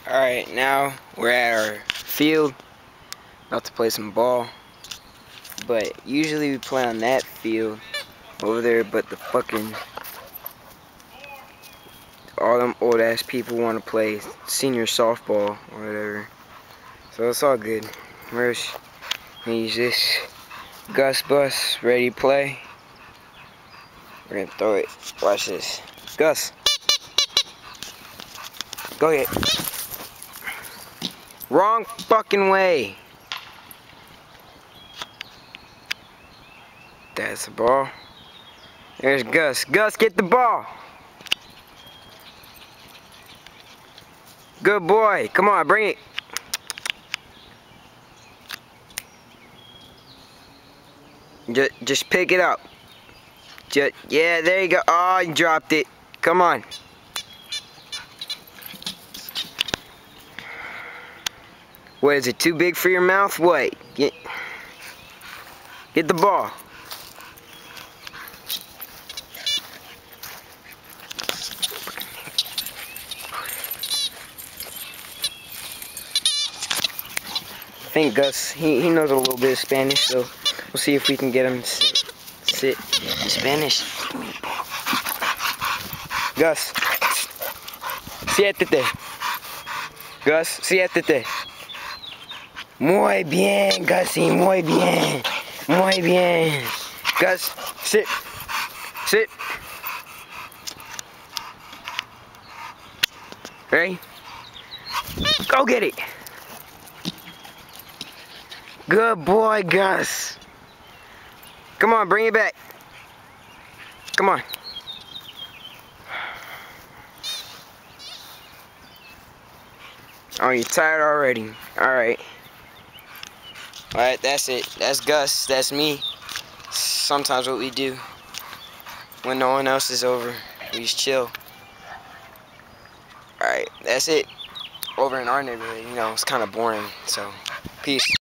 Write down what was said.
Alright, now we're at our field, about to play some ball. But usually we play on that field over there, but the fucking all them old ass people want to play senior softball or whatever. So it's all good. Where's he's this Gus Bus ready to play. We're gonna throw it. Watch this. Gus. Go ahead. Wrong fucking way. That's the ball. There's Gus. Gus, get the ball. Good boy. Come on, bring it. Just pick it up. Yeah, there you go. Oh, you dropped it. Come on. What, is it too big for your mouth? What? Get the ball. I think Gus, he knows a little bit of Spanish, so we'll see if we can get him to sit in Spanish. Gus, siéntate. Gus, siéntate. Muy bien, Gussie, muy bien. Muy bien. Gus, sit. Sit. Ready? Go get it. Good boy, Gus. Come on, bring it back. Come on. Oh, you're tired already. Alright. Alright, that's it. That's Gus. That's me. Sometimes what we do when no one else is over, we just chill. Alright, that's it. Over in our neighborhood, you know, it's kind of boring. So, peace.